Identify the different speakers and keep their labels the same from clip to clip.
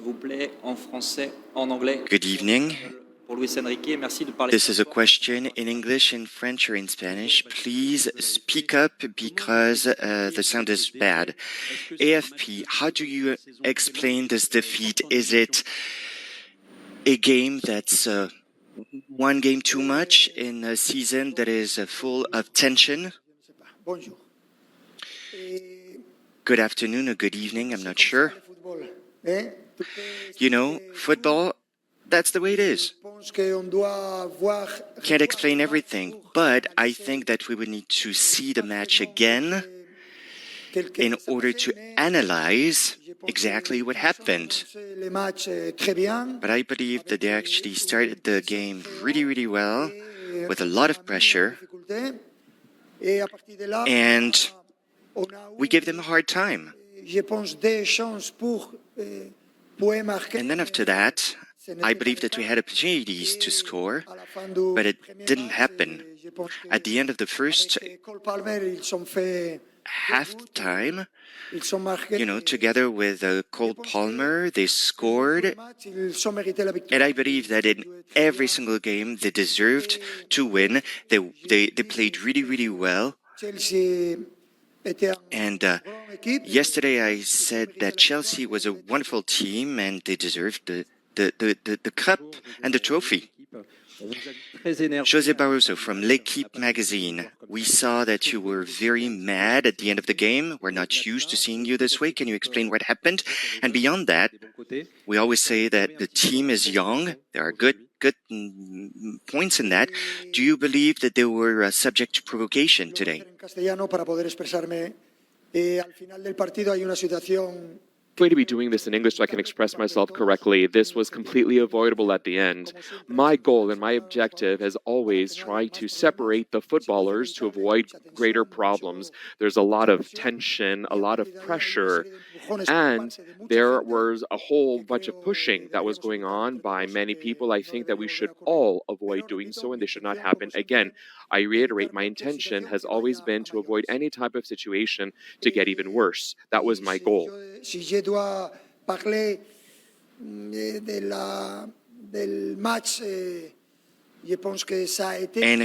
Speaker 1: vous plaît, en français, en anglais.
Speaker 2: Good evening.
Speaker 1: Pour Luis Enrique, merci de parler.
Speaker 2: This is a question in English, in French, or in Spanish. Please speak up because the sound is bad. AFP, how do you explain this defeat? Is it a game that's one game too much in a season that is full of tension? Good afternoon or good evening, I'm not sure. You know, football, that's the way it is. Can't explain everything, but I think that we would need to see the match again in order to analyze exactly what happened. But I believe that they actually started the game really, really well, with a lot of pressure, and we gave them a hard time. And then after that, I believe that we had opportunities to score, but it didn't happen. At the end of the first half-time, together with Cole Palmer, they scored. And I believe that in every single game, they deserved to win. They played really, really well. And yesterday I said that Chelsea was a wonderful team and they deserved the cup and the trophy. José Barroso from L'Équipe magazine. We saw that you were very mad at the end of the game. We're not used to seeing you this way. Can you explain what happened? And beyond that, we always say that the team is young. There are good points in that. Do you believe that they were subject to provocation today?
Speaker 3: Going to be doing this in English so I can express myself correctly. This was completely avoidable at the end. My goal and my objective has always tried to separate the footballers to avoid greater problems. There's a lot of tension, a lot of pressure, and there was a whole bunch of pushing that was going on by many people. I think that we should all avoid doing so, and they should not happen again. I reiterate, my intention has always been to avoid any type of situation to get even worse. That was my goal.
Speaker 4: And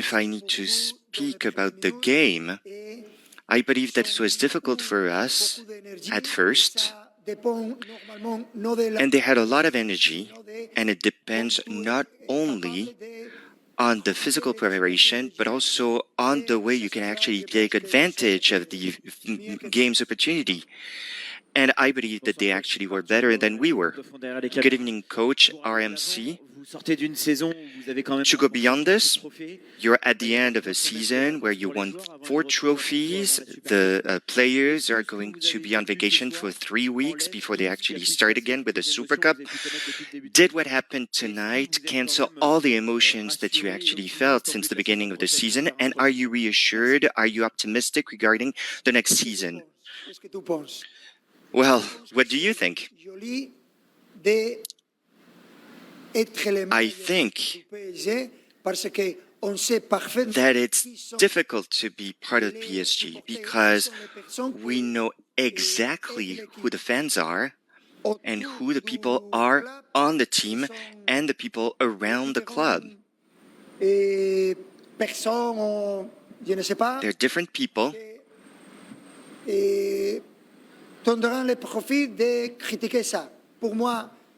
Speaker 2: if I need to speak about the game, I believe that it was difficult for us at first, and they had a lot of energy, and it depends not only on the physical preparation, but also on the way you can actually take advantage of the game's opportunity. And I believe that they actually were better than we were. Good evening, Coach RMC. To go beyond this, you're at the end of a season where you won 4 trophies. The players are going to be on vacation for 3 weeks before they actually start again with the Super Cup. Did what happened tonight cancel all the emotions that you actually felt since the beginning of the season? And are you reassured? Are you optimistic regarding the next season? Well, what do you think? I think that it's difficult to be part of PSG because we know exactly who the fans are and who the people are on the team and the people around the club. They're different people.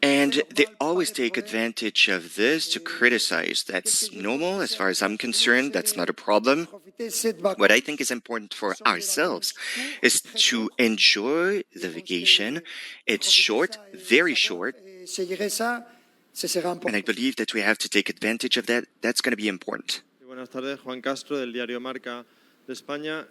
Speaker 2: And they always take advantage of this to criticize. That's normal as far as I'm concerned. That's not a problem. What I think is important for ourselves is to enjoy the vacation. It's short, very short. And I believe that we have to take advantage of that. That's going to be important.
Speaker 5: Buenas tardes, Juan Castro del diario Marca de España.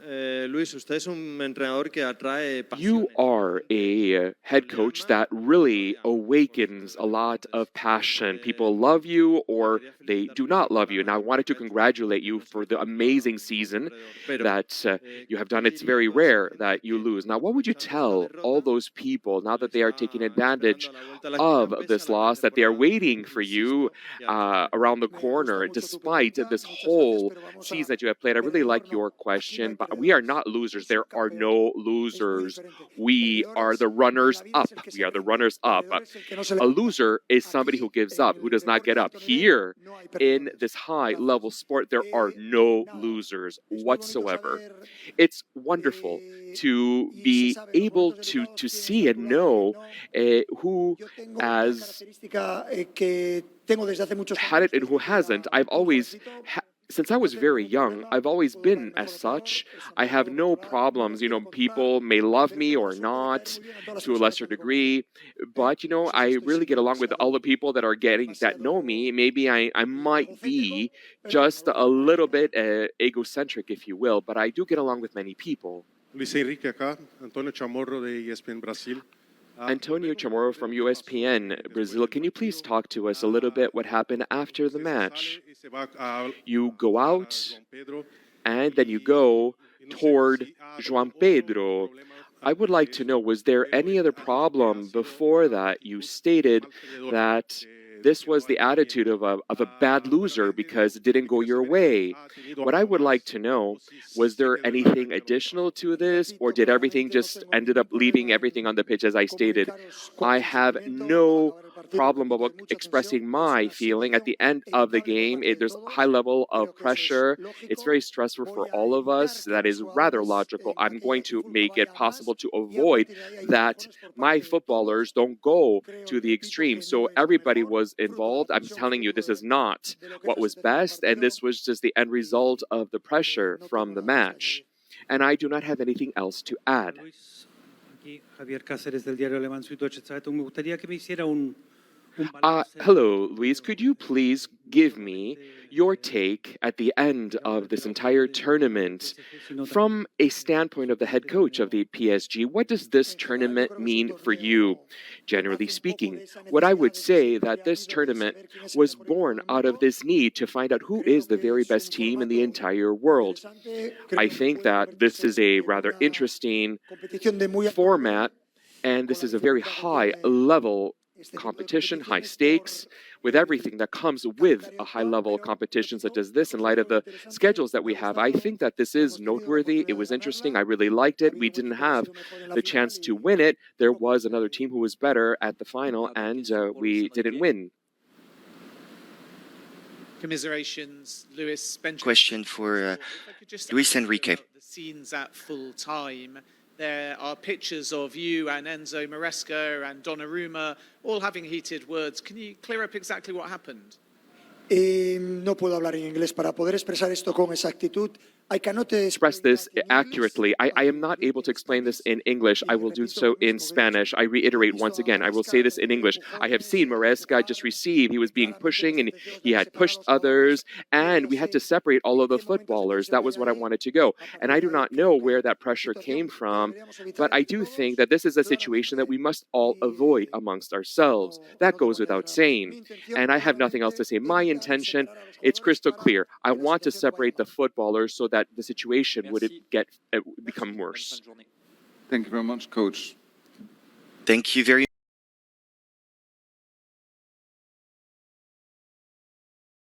Speaker 5: Luis, usted es un entrenador que atrae pasiones.
Speaker 3: You are a head coach that really awakens a lot of passion. People love you or they do not love you. And I wanted to congratulate you for the amazing season that you have done. It's very rare that you lose. Now, what would you tell all those people now that they are taking advantage of this loss, that they are waiting for you around the corner despite this whole season that you have played? I really like your question, but we are not losers. There are no losers. We are the runners up. We are the runners up. A loser is somebody who gives up, who does not get up. Here, in this high level sport, there are no losers whatsoever. It's wonderful to be able to see and know who has had it and who hasn't. Since I was very young, I've always been as such. I have no problems. People may love me or not to a lesser degree, but, I really get along with all the people that know me. Maybe I might be just a little bit egocentric, if you will, but I do get along with many people.
Speaker 4: Luis Enrique acá, Antonio Chamorro de ESPN Brasil.
Speaker 3: Antonio Chamorro from USPN Brazil, can you please talk to us a little bit what happened after the match? You go out and then you go toward João Pedro. I would like to know, was there any other problem before that? You stated that this was the attitude of a bad loser because it didn't go your way. What I would like to know, was there anything additional to this, or did everything just ended up leaving everything on the pitch as I stated? I have no problem about expressing my feeling. At the end of the game, there's a high level of pressure. It's very stressful for all of us. That is rather logical. I'm going to make it possible to avoid that my footballers don't go to the extreme. So everybody was involved. I'm telling you, this is not what was best, and this was just the end result of the pressure from the match. And I do not have anything else to add. Hello, Luis. Could you please give me your take at the end of this entire tournament from a standpoint of the head coach of the PSG? What does this tournament mean for you? Generally speaking, what I would say that this tournament was born out of this need to find out who is the very best team in the entire world. I think that this is a rather interesting format, and this is a very high level competition, high stakes, with everything that comes with a high level competition such as this in light of the schedules that we have. I think that this is noteworthy. It was interesting. I really liked it. We didn't have the chance to win it. There was another team who was better at the final, and we didn't win.
Speaker 6: Commiserations, Luis.
Speaker 2: Question for Luis Enrique.
Speaker 6: The scenes at full time. There are pictures of you and Enzo Maresca and Donnarumma all having heated words. Can you clear up exactly what happened?
Speaker 7: No puedo hablar en inglés para poder expresar esto con exactitud. I cannot
Speaker 3: express this accurately. I am not able to explain this in English. I will do so in Spanish. I reiterate once again. I will say this in English. I have seen Maresca just receive. He was being pushing and he had pushed others, and we had to separate all of the footballers. That was what I wanted to go. And I do not know where that pressure came from, but I do think that this is a situation that we must all avoid amongst ourselves. That goes without saying. And I have nothing else to say. My intention, it's crystal clear. I want to separate the footballers so that the situation would become worse.
Speaker 8: Thank you very much, Coach.
Speaker 2: Thank you very